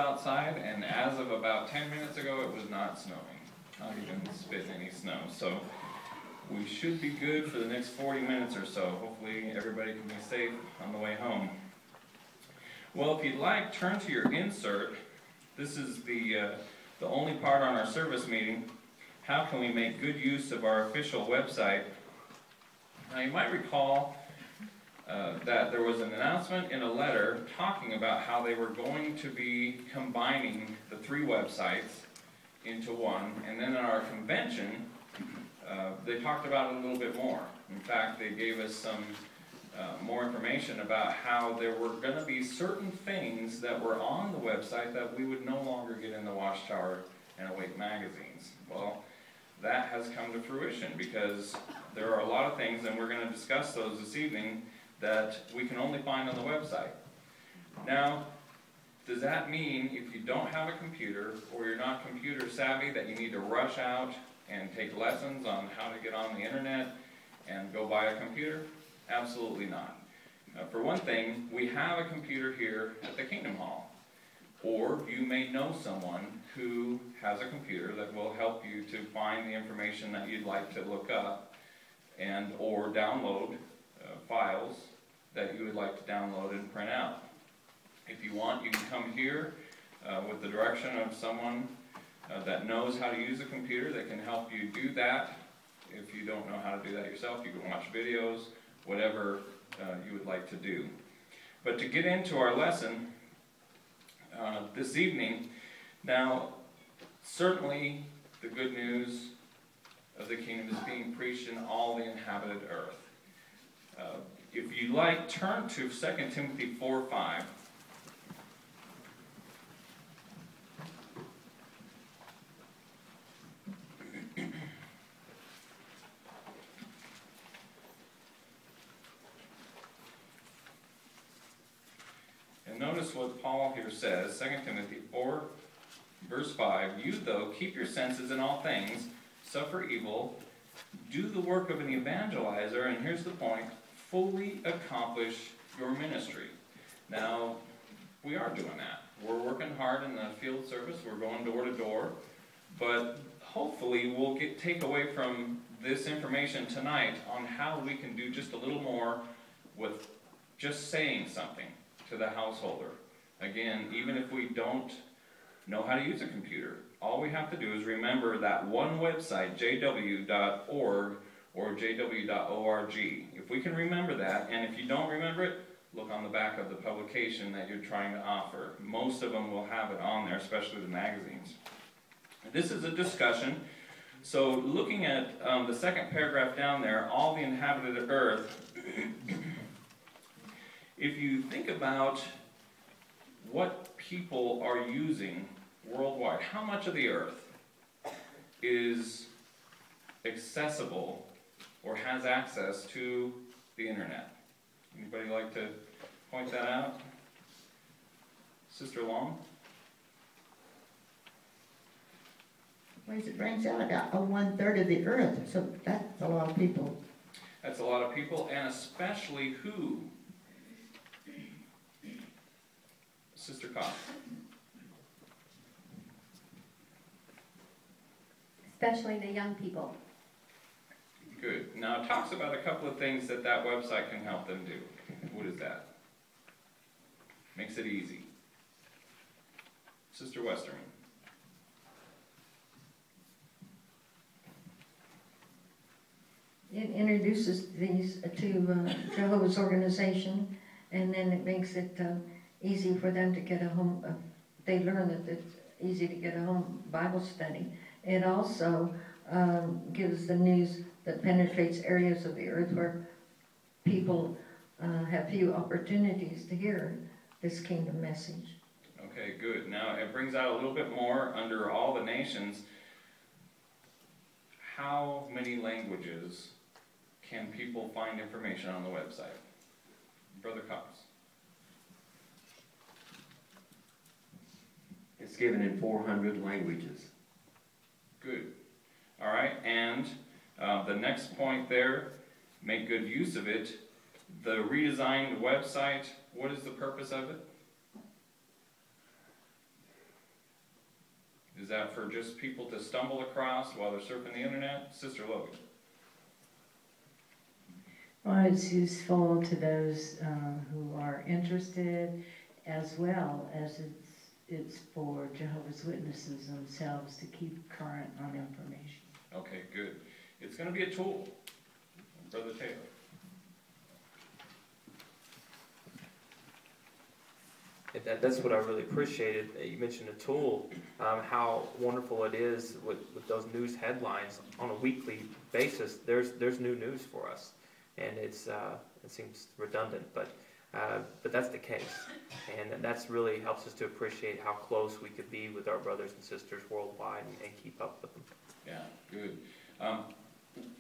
outside, and as of about 10 minutes ago, it was not snowing. Not even spitting any snow. So we should be good for the next 40 minutes or so. Hopefully everybody can be safe on the way home. Well, if you'd like, turn to your insert. This is the only part on our service meeting. How can we make good use of our official website? Now you might recall that there was an announcement in a letter talking about how they were going to be combining the 3 websites into one, and then at our convention they talked about it a little bit more. In fact, they gave us some more information about how there were going to be certain things that were on the website that we would no longer get in the Watchtower and Awake magazines. Well, that has come to fruition because there are a lot of things, and we're going to discuss those this evening, that we can only find on the website. Now, does that mean if you don't have a computer or you're not computer savvy that you need to rush out and take lessons on how to get on the internet and go buy a computer? Absolutely not. For one thing, we have a computer here at the Kingdom Hall. Or you may know someone who has a computer that will help you to find the information that you'd like to look up and or download files that you would like to download and print out. If you want, you can come here with the direction of someone that knows how to use a computer that can help you do that. If you don't know how to do that yourself, you can watch videos, whatever you would like to do. But to get into our lesson this evening, now certainly the good news of the kingdom is being preached in all the inhabited earth. If you like, turn to 2 Timothy 4:5. And notice what Paul here says, 2 Timothy 4, verse 5, "You, though, keep your senses in all things, suffer evil, do the work of an evangelizer," and here's the point, "fully accomplish your ministry." Now, we are doing that. We're working hard in the field service. We're going door to door. But hopefully we'll take away from this information tonight on how we can do just a little more with just saying something to the householder. Again, even if we don't know how to use a computer, all we have to do is remember that one website, jw.org or jw.org. If we can remember that, and if you don't remember it, look on the back of the publication that you're trying to offer. Most of them will have it on there, especially the magazines. This is a discussion. So looking at the second paragraph down there, all the inhabited earth, if you think about what people are using worldwide, how much of the earth is accessible or has access to the internet? Anybody like to point that out? Sister Long? Well, it brings out about 1/3 of the earth, so that's a lot of people. That's a lot of people, and especially who? Sister Cox. Especially the young people. Good. Now it talks about a couple of things that that website can help them do. What is that? Makes it easy. Sister Westerman. It introduces these to Jehovah's organization, and then it makes it easy for them to get a home. They learn that it's easy to get a home Bible study. It also gives the news that penetrates areas of the earth where people have few opportunities to hear this kingdom message. Okay, good. Now it brings out a little bit more under all the nations. How many languages can people find information on the website? Brother Cox. It's given in 400 languages. Good. All right, and the next point there, make good use of it. The redesigned website, what is the purpose of it? that for just people to stumble across while they're surfing the internet? Sister Logan? Well, it's useful to those who are interested, as well as it's for Jehovah's Witnesses themselves to keep current on information. Okay, good. It's going to be a tool. Brother Taylor. That's what I really appreciated. You mentioned a tool, how wonderful it is with those news headlines on a weekly basis. There's new news for us, and it seems redundant, but that's the case, and that's really helps us to appreciate how close we could be with our brothers and sisters worldwide and keep up with them. Yeah, good.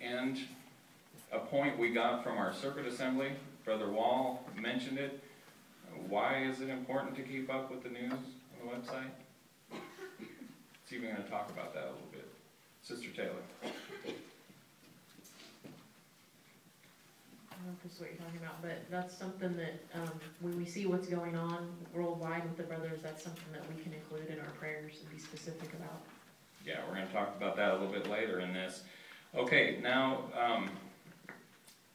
And a point we got from our circuit assembly, Brother Wall mentioned it. Why is it important to keep up with the news on the website? It's even going to talk about that a little bit. Sister Taylor. I don't know if this is what you're talking about, but that's something that when we see what's going on worldwide with the brothers, that's something that we can include in our prayers and be specific about. Yeah, we're going to talk about that a little bit later in this. Okay, now,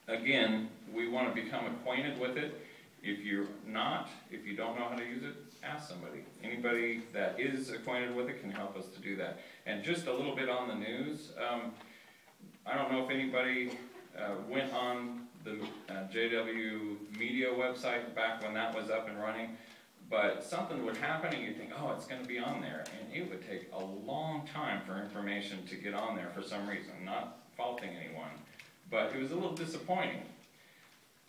again, we want to become acquainted with it. If you don't know how to use it, ask somebody. Anybody that is acquainted with it can help us to do that. And just a little bit on the news. I don't know if anybody went on the JW Media website back when that was up and running, but something would happen and you'd think, oh, it's going to be on there. And it would take a long time for information to get on there for some reason. Not faulting anyone, but it was a little disappointing.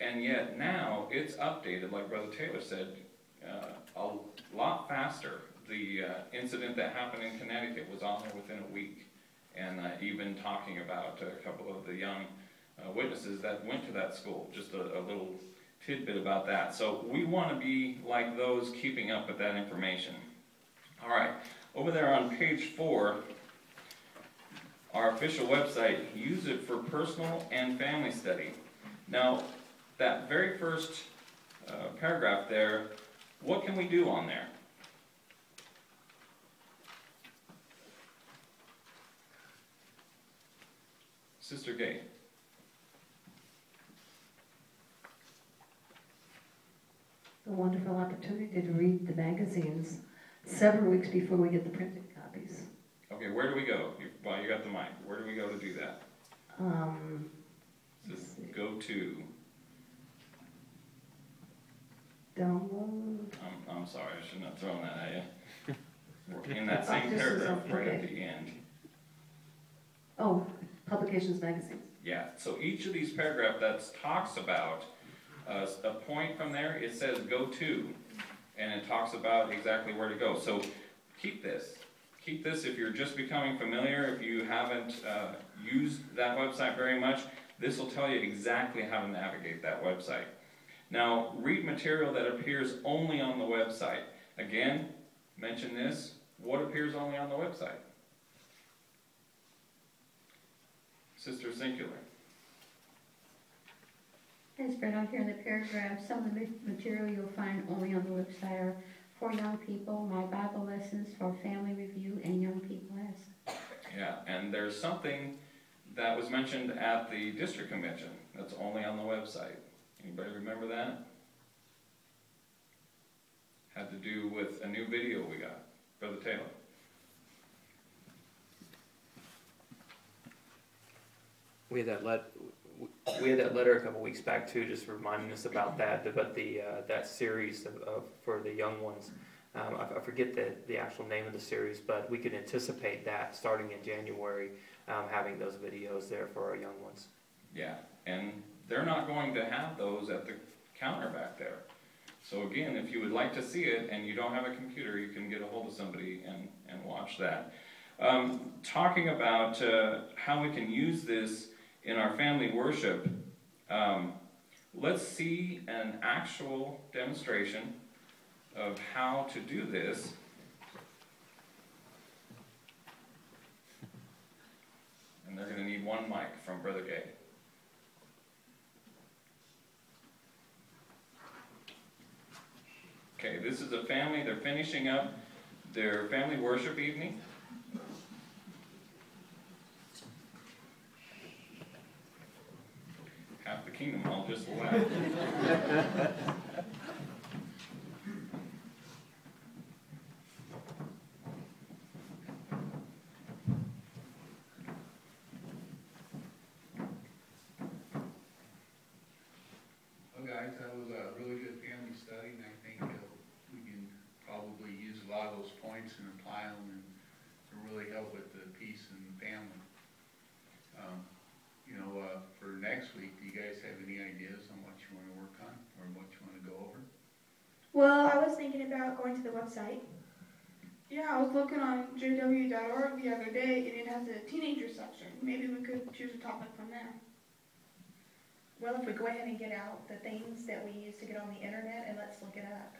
And yet now it's updated, like Brother Taylor said, a lot faster. The incident that happened in Connecticut was on there within a week. And even talking about a couple of the young witnesses that went to that school. Just a little tidbit about that. So we want to be like those keeping up with that information. All right, over there on page 4, our official website, use it for personal and family study. Now, that very first paragraph there, what can we do on there? Sister Gay. A wonderful opportunity to read the magazines several weeks before we get the printed copies. Okay, where do we go? Well, you got the mic. Where do we go to do that? Just go to. Download. I'm sorry, I shouldn't have thrown that at you. In that same paragraph, right at the end. Oh, Publications magazines. Yeah, so each of these paragraphs that talks about a point from there, it says go to, and it talks about exactly where to go. So keep this. Keep this if you're just becoming familiar, if you haven't used that website very much, this will tell you exactly how to navigate that website. Now, read material that appears only on the website. Again, mention this, what appears only on the website? Sister Singular. And spread out here in the paragraph, some of the material you'll find only on the website are for young people, my Bible lessons, for family review, and young people lesson. Yeah, and there's something that was mentioned at the district convention that's only on the website. Anybody remember that? Had to do with a new video we got. Brother Taylor. We had that letter a couple weeks back too, just reminding us about that that series for the young ones. I forget the actual name of the series, but we can anticipate that starting in January, having those videos there for our young ones. Yeah, and they're not going to have those at the counter back there. So again, if you would like to see it and you don't have a computer, you can get a hold of somebody and watch that. Talking about how we can use this in our family worship, let's see an actual demonstration of how to do this. And they're going to need one mic from Brother Gay. Okay, this is a family. They're finishing up their family worship evening. Half the kingdom, I'll just laugh. Well, guys, that was a really good family study, and I think we can probably use a lot of those points and apply them and to really help with the peace and family. For next week, do you guys have any ideas on what you want to work on or what you want to go over? Well, I was thinking about going to the website. Yeah, I was looking on jw.org the other day, and it has a teenager section. Maybe we could choose a topic from there. Well, if we go ahead and get out the things that we use to get on the internet, and let's look it up.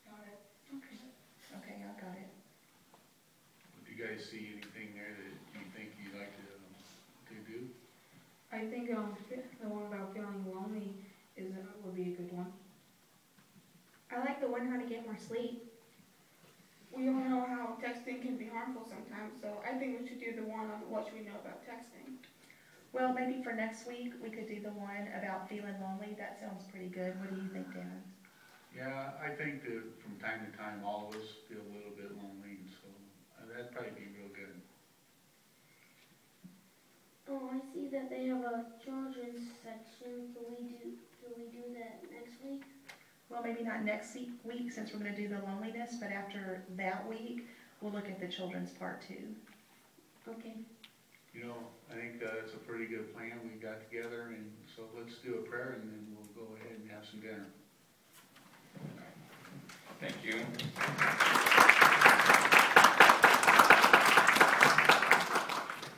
Got it. Okay. Okay, I got it. Do you guys see anything there that you think you'd like to do? I think the one about feeling lonely would be a good one. I like the one how to get more sleep. We all know how texting can be harmful sometimes, so I think we should do the one on what should we know about texting. Well, maybe for next week, we could do the one about feeling lonely. That sounds pretty good. What do you think, Dan? Yeah, I think that from time to time, all of us feel a little bit lonely, and so that'd probably be real good. Oh, I see that they have a children's section. Do we do that next week? Well, maybe not next week since we're going to do the loneliness, but after that week, we'll look at the children's part too. Okay. I think that's a pretty good plan we got together, and so let's do a prayer, and then we'll go ahead and have some dinner. Thank you.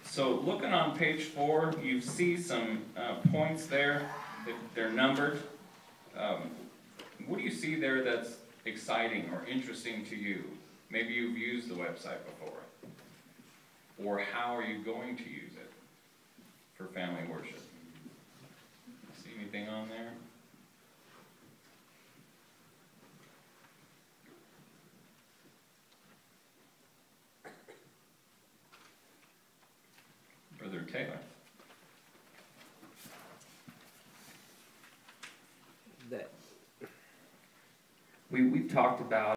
So looking on page 4, you see some points there. They're numbered. What do you see there that's exciting or interesting to you? Maybe you've used the website before. Or how are you going to use it for family worship? See anything on there? Brother Taylor. That we've talked about